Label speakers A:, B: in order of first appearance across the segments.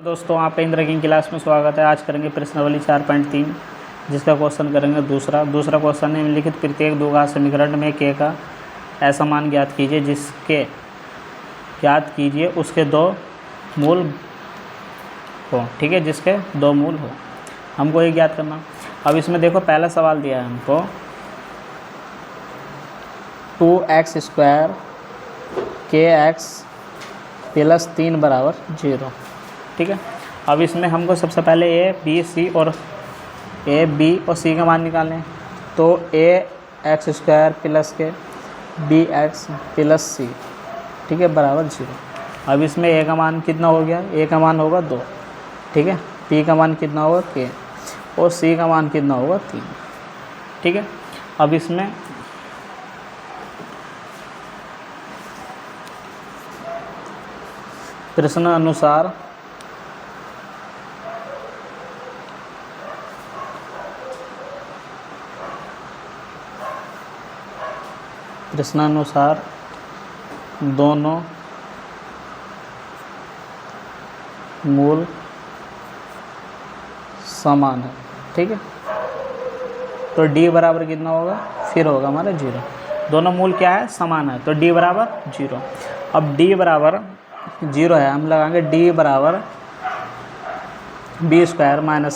A: दोस्तों, आपका इंद्र की क्लास में स्वागत है। आज करेंगे प्रश्नावली 4.3, जिसका क्वेश्चन करेंगे दूसरा क्वेश्चन है, निम्नलिखित प्रत्येक दो घात समीकरण में के का ऐसा मान ज्ञात कीजिए उसके दो मूल हो। ठीक है, जिसके दो मूल हो, हमको ये ज्ञात करना। अब इसमें देखो, पहला सवाल दिया है हमको 2x² kx + 3 = 0। ठीक है, अब इसमें हमको सबसे पहले ए बी और सी का मान निकालने हैं। तो ax² + के bx + c, ठीक है, बराबर 0। अब इसमें ए का मान कितना हो गया? ए का मान होगा 2, ठीक है, बी का मान कितना होगा k, और सी का मान कितना होगा 3। ठीक है, अब इसमें प्रश्नानुसार दोनों मूल समान है। ठीक है, तो d बराबर कितना होगा? फिर होगा हमारा 0। दोनों मूल क्या है? समान है, तो d बराबर 0। अब d बराबर 0 है, हम लगाएंगे d बराबर b²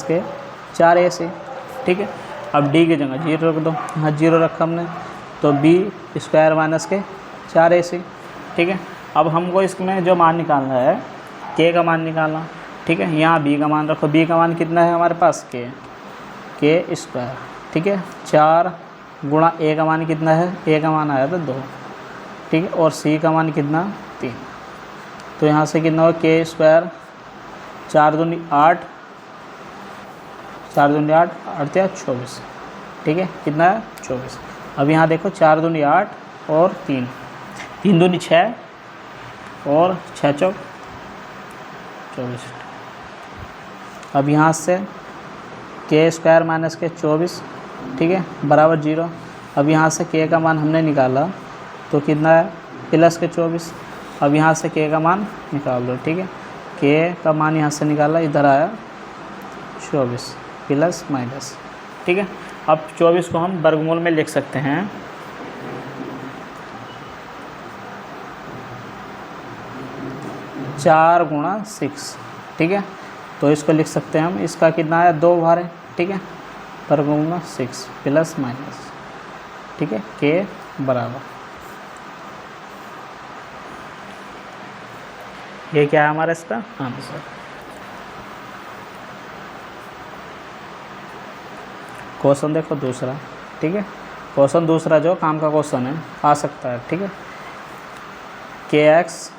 A: - के 4ac। ठीक है, अब d की जगह 0 रख दो। हाँ, 0 रखा हमने, तो b² - के 4ac। ठीक है, अब हमको इसमें जो मान निकालना है, k का मान निकालना। ठीक है, यहाँ b का मान रखो। b का मान कितना है हमारे पास? k²। ठीक है, 4 गुणा a का मान कितना है? a का मान आया था 2। ठीक है, और c का मान कितना? 3। तो यहाँ से कितना होगा? k², 4 दूनी 8, 4 दूनी 8, 8 या 24। ठीक है, कितना है? 24। अब यहाँ देखो, 4 दूनी 8 और 3, 3 दूनी 6 और 6 चौक 24। अब यहाँ से k² - के 24, ठीक है, बराबर 0। अब यहाँ से k का मान हमने निकाला, तो कितना है? + के 24। अब यहाँ से k का मान निकाल दो। ठीक है, k का मान यहाँ से निकाला, इधर आया 24 +-। ठीक है, अब 24 को हम वर्गमूल में लिख सकते हैं। चार गुणा 6। ठीक है, तो इसको लिख सकते हैं हम, इसका कितना है? 2 भार है। ठीक है, वर्गमूल में 6 +-। ठीक है, k बराबर, ये क्या है हमारा इसका आंसर। क्वेश्चन देखो दूसरा। ठीक है, क्वेश्चन दूसरा जो काम का क्वेश्चन है, आ सकता है। ठीक है, kx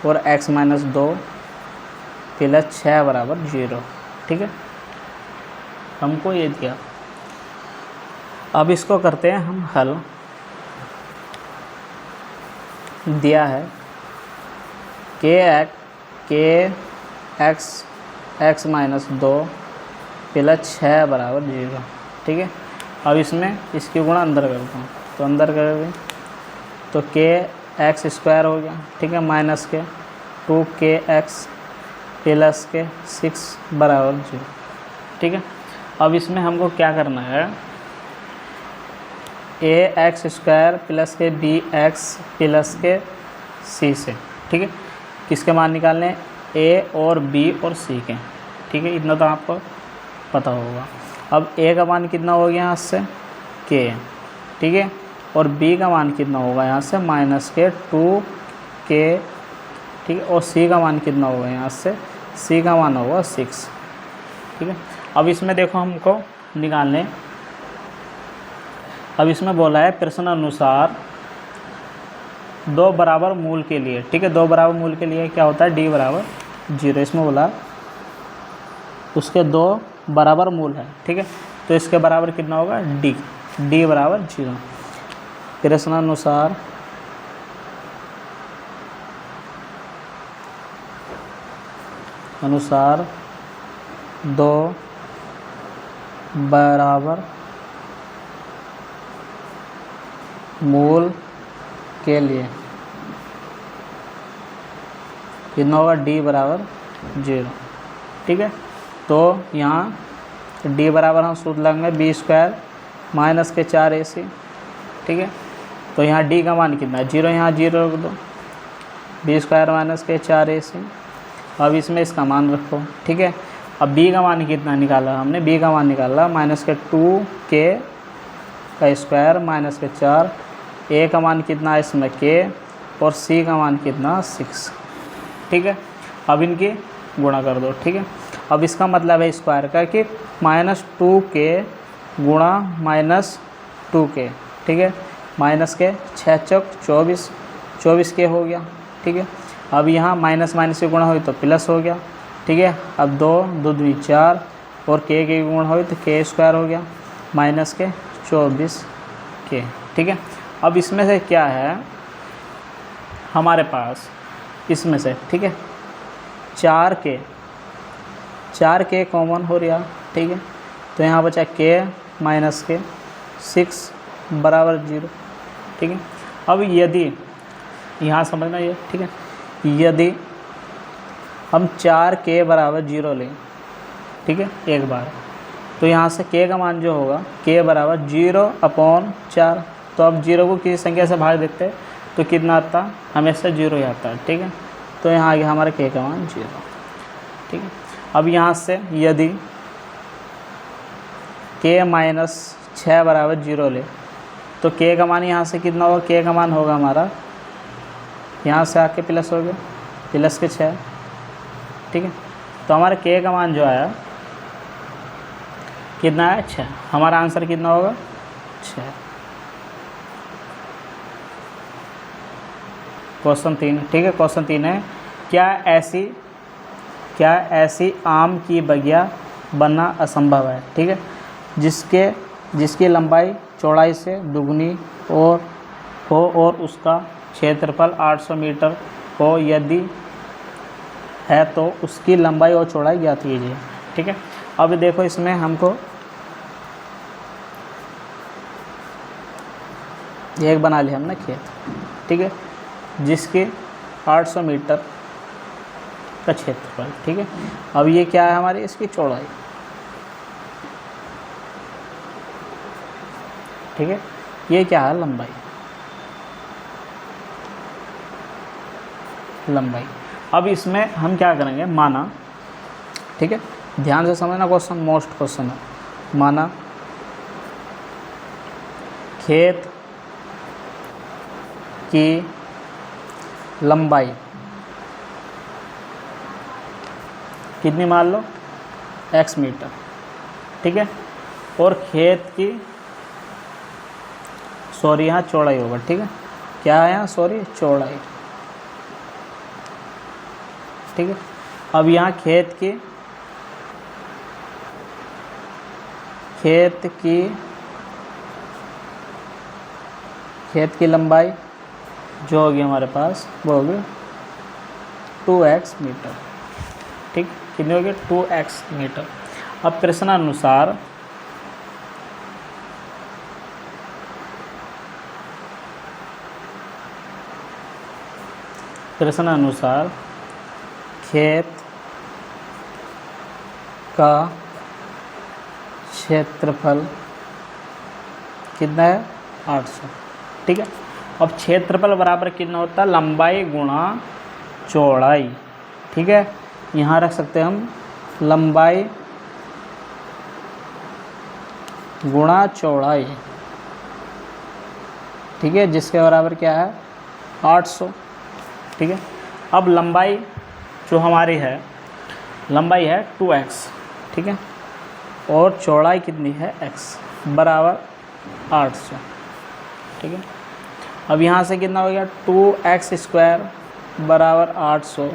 A: और x - 2 + 6 = 0। ठीक है, हमको ये दिया। अब इसको करते हैं हम हल। दिया है kx x - 2 + 6 = 0। ठीक है, अब इसमें इसकी गुणा अंदर करता हूँ, तो अंदर करोगे तो kx² हो गया। ठीक है, माइनस के 2kx + के 6 = 0। ठीक है, अब इसमें हमको क्या करना है? ax² + के bx + के c से। ठीक है, किसके मान निकालने? a और b और c के। ठीक है, इतना तो आपको पता होगा। अब a का मान कितना हो गया यहाँ से? k। ठीक है, और b का मान कितना होगा यहाँ से? -के 2k। ठीक है, और c का मान कितना होगा यहाँ से? c का मान होगा 6। ठीक है, अब इसमें देखो हमको निकालने। अब इसमें बोला है प्रश्नानुसार 2 बराबर मूल के लिए। ठीक है, 2 बराबर मूल के लिए क्या होता है? d बराबर 0। इसमें बोला उसके 2 बराबर मूल है। ठीक है, तो इसके बराबर कितना होगा? d बराबर 0। प्रश्नानुसार अनुसार 2 बराबर मूल के लिए कितना होगा? d बराबर 0, ठीक है। तो यहाँ d बराबर हम सूत्र लगाएंगे बी स्क्वायर माइनस के 4ac, ठीक है। तो यहाँ d का मान कितना है 0, यहाँ 0 रख दो, बी स्क्वायर माइनस के 4ac। अब इसमें इसका मान रखो, ठीक है। अब b का मान कितना निकाला हमने, b का मान निकाला माइनस के 2k का स्क्वायर माइनस के 4, a का मान कितना है इसमें k, और c का मान कितना 6, ठीक है। अब इनकी गुणा कर दो, ठीक है। अब इसका मतलब है स्क्वायर का कि -2k गुणा -2k, ठीक है। माइनस के 6 चौक 24, 24k हो गया, ठीक है। अब यहाँ माइनस माइनस की गुणा हुई तो प्लस हो गया, ठीक है। अब 2 2 दूनी 4 और k की गुणा हुई तो k स्क्वायर हो गया माइनस के 24k, ठीक है। अब इसमें से क्या है हमारे पास, इसमें से, ठीक है, 4k कॉमन हो रहा, ठीक है। तो यहाँ बचा k माइनस के 6 बराबर 0, ठीक है। अब यदि यहाँ समझना ये, ठीक है, यदि हम 4k बराबर 0 लें, ठीक है, एक बार, तो यहाँ से k का मान जो होगा k बराबर 0/4। तो अब 0 को किसी संख्या से भाग देते हैं तो कितना आता, हमेशा 0 ही आता है, ठीक है। तो यहाँ आ गया हमारा k का मान 0, ठीक है। अब यहाँ से यदि k माइनस 6 बराबर 0 ले तो k का मान यहाँ से कितना होगा, k का मान होगा हमारा यहाँ से आके प्लस हो गया, प्लस के 6, ठीक है। तो हमारा k का मान जो आया कितना है 6, हमारा आंसर कितना होगा 6। क्वेश्चन 3, ठीक है। क्वेश्चन 3 है, क्या ऐसी आम की बगिया बनना असंभव है, ठीक है, जिसकी लंबाई चौड़ाई से दुगनी और उसका क्षेत्रफल 800 मीटर हो, यदि है तो उसकी लंबाई और चौड़ाई ज्ञात कीजिए, ठीक है। अब देखो इसमें हमको एक बना लिया हमने खेत, ठीक है, जिसके 800 मीटर का क्षेत्रफल, ठीक है। अब ये क्या है हमारी इसकी चौड़ाई, ठीक है। ये क्या है लंबाई, अब इसमें हम क्या करेंगे, माना, ठीक है, ध्यान से समझना, क्वेश्चन मोस्ट क्वेश्चन है। माना खेत की लंबाई कितनी मान लो x मीटर, ठीक है, और खेत की यहाँ चौड़ाई होगा, ठीक है। क्या है यहाँ चौड़ाई, ठीक है। अब यहाँ खेत की लंबाई जो होगी हमारे पास वो होगी 2x मीटर, ठीक, कितनी होगी 2x मीटर। अब प्रश्नानुसार खेत का क्षेत्रफल कितना है 800, ठीक है। अब क्षेत्रफल बराबर कितना होता है, लंबाई गुणा चौड़ाई, ठीक है। यहाँ रख सकते हैं हम लंबाई गुणा चौड़ाई, ठीक है, जिसके बराबर क्या है 800, ठीक है। अब लंबाई जो हमारी है, लंबाई है 2x, ठीक है, और चौड़ाई कितनी है x बराबर 800, ठीक है। अब यहाँ से कितना हो गया 2x स्क्वायर बराबर 800,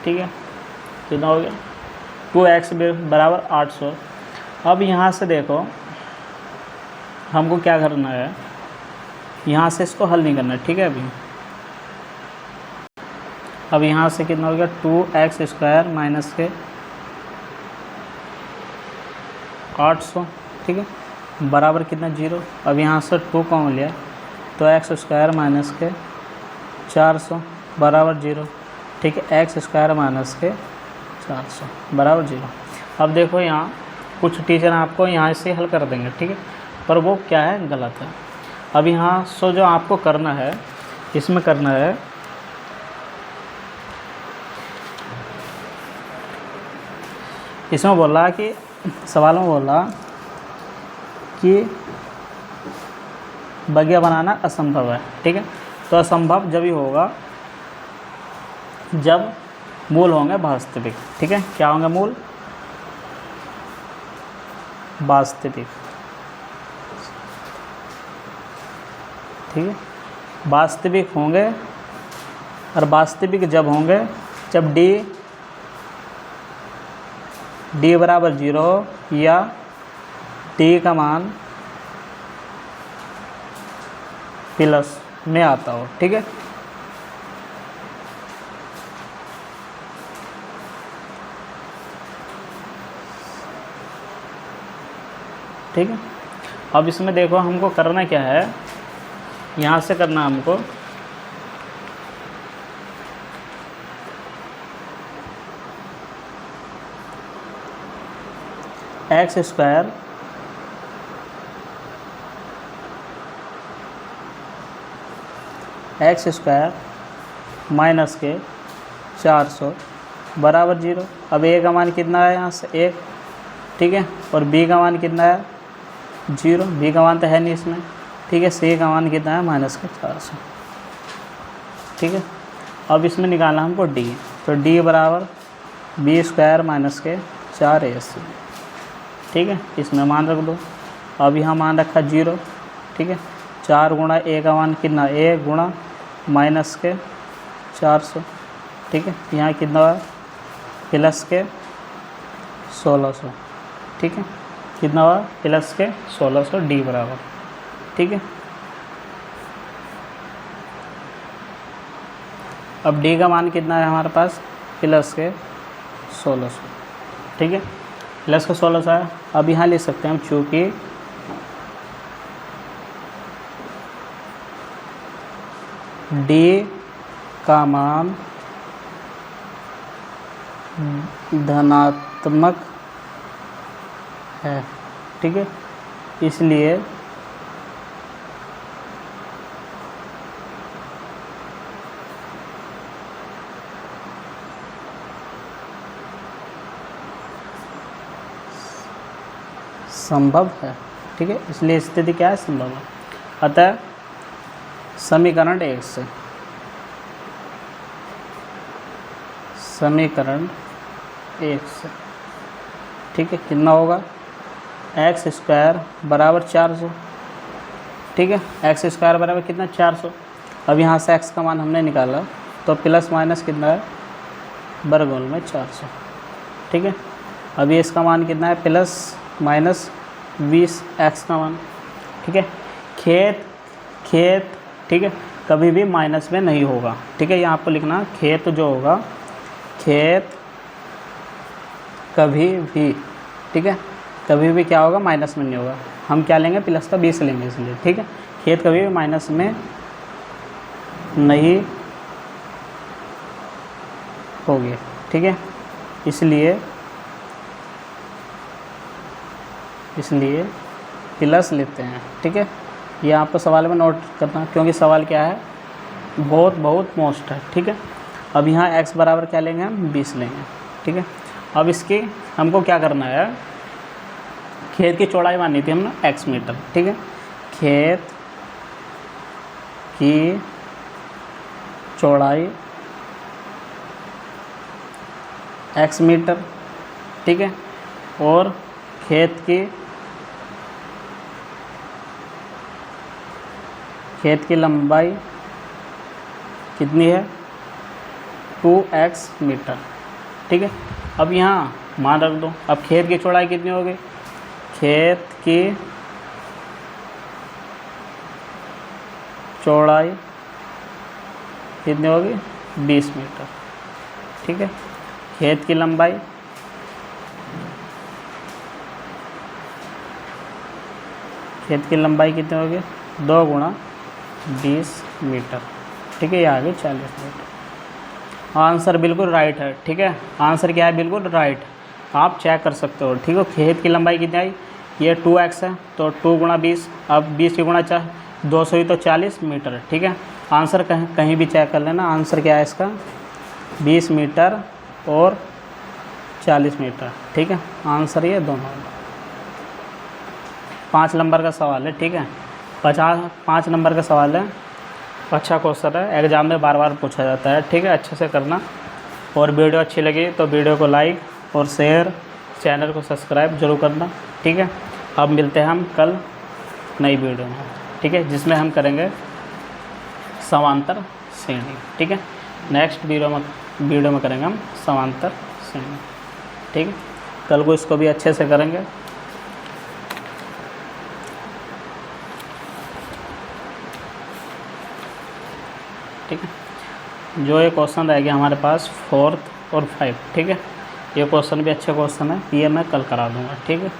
A: ठीक है, कितना हो गया 2x बराबर 800। अब यहाँ से देखो हमको क्या करना है, यहाँ से इसको हल नहीं करना है, ठीक है। अब यहाँ से कितना हो गया 2x स्क्वायर माइनस के 800, ठीक है, बराबर कितना 0। अब यहाँ से 2 कॉमन लिया तो x स्क्वायर माइनस के 400 बराबर 0। ठीक है, एक्स स्क्वायर माइनस के 400 बराबर 0। अब देखो यहाँ कुछ टीचर आपको यहाँ से हल कर देंगे, ठीक है, पर वो क्या है, गलत है। अब यहाँ जो आपको करना है, इसमें करना है इसमें बोला कि सवाल में बोला कि बगिया बनाना असंभव है, ठीक है। तो असंभव जब ही होगा जब मूल होंगे वास्तविक, ठीक है। क्या होंगे मूल? वास्तविक, ठीक है, वास्तविक होंगे। और वास्तविक जब होंगे जब d बराबर 0 हो या d का मान प्लस में आता हो, ठीक है। ठीक है, अब इसमें देखो हमको करना क्या है, यहाँ से करना हमको एक्स स्क्वायर माइनस के 400 बराबर 0। अब ए का मान कितना है यहाँ से 1, ठीक है, और बी का मान कितना है 0, बी का मान तो है नहीं इसमें, ठीक है। सी का मान कितना है माइनस के 400, ठीक है। अब इसमें निकालना हमको डी, तो डी बराबर बी स्क्वायर माइनस के 4ac, ठीक है, इसमें मान रख दो। अब यहाँ मान रखा 0, ठीक है। 4 गुणा ए का मान कितना, 1 गुणा माइनस के 400, ठीक है। यहाँ कितना है प्लस के 1600, ठीक है, कितना हुआ प्लस के 1600 डी बराबर, ठीक है। अब डी का मान कितना है हमारे पास प्लस के 1600, ठीक है, प्लस के 1600 है। अब यहाँ लिख सकते हैं हम, चूँकि डी का मान धनात्मक है, ठीक है, इसलिए संभव है, ठीक है, इसलिए स्थिति क्या है, संभव है। अतः समीकरण 1 से ठीक है, कितना होगा एक्स स्क्वायर बराबर 400, ठीक है, एक्स स्क्वायर बराबर कितना 400। अब यहाँ से एक्स का मान हमने निकाला, तो प्लस माइनस कितना है वर्गमूल में 400, ठीक है। अभी इसका मान कितना है प्लस माइनस 20 एक्स का मान, ठीक है। खेत ठीक है, कभी भी माइनस में नहीं होगा, ठीक है, यहाँ आपको लिखना खेत जो होगा, खेत कभी भी, ठीक है, कभी भी क्या होगा माइनस में नहीं होगा। हम क्या लेंगे प्लस का 20 लेंगे इसलिए, ठीक है। खेत कभी भी माइनस में नहीं होगी, ठीक है, इसलिए प्लस लेते हैं, ठीक है। ये आपको सवाल में नोट करना, क्योंकि सवाल क्या है बहुत मोस्ट है, ठीक है। अब यहाँ x बराबर क्या लेंगे हम 20 लेंगे, ठीक है। अब इसकी हमको क्या करना है, खेत की चौड़ाई माननी थी हमने x मीटर, ठीक है। खेत की चौड़ाई x मीटर, ठीक है, और खेत की लंबाई कितनी है 2x मीटर, ठीक है। अब यहाँ मान रख दो। अब खेत की चौड़ाई कितनी होगी, खेत की चौड़ाई कितनी होगी 20 मीटर, ठीक है। खेत की लंबाई कितनी होगी 2 गुणा 20 मीटर, ठीक है, ये आ गई 40 मीटर। आंसर बिल्कुल राइट है, ठीक है। आंसर क्या है, बिल्कुल राइट। आप चेक कर सकते हो, ठीक है। खेत की लंबाई कितनी आई, ये 2x है, तो 2 गुणा 20, अब 20 की गुणा 200 ही तो 40 मीटर, ठीक है। आंसर कहीं भी चेक कर लेना, आंसर क्या है इसका 20 मीटर और 40 मीटर, ठीक है। आंसर ये दोनों। 5 नंबर का सवाल है, ठीक है। 5 नंबर का सवाल है, अच्छा क्वेश्चन है, एग्ज़ाम में बार बार पूछा जाता है, ठीक है। अच्छे से करना, और वीडियो अच्छी लगी तो वीडियो को लाइक और शेयर, चैनल को सब्सक्राइब जरूर करना, ठीक है। अब मिलते हैं हम कल नई वीडियो में, ठीक है, जिसमें हम करेंगे समांतर श्रेणी, ठीक है। नेक्स्ट वीडियो में करेंगे हम समांतर श्रेणी, ठीक है। कल को इसको भी अच्छे से करेंगे। ठीक है, जो ये क्वेश्चन रह गया हमारे पास 4th और 5th, ठीक है। ये क्वेश्चन भी अच्छे क्वेश्चन है, ये मैं कल करा दूँगा, ठीक है।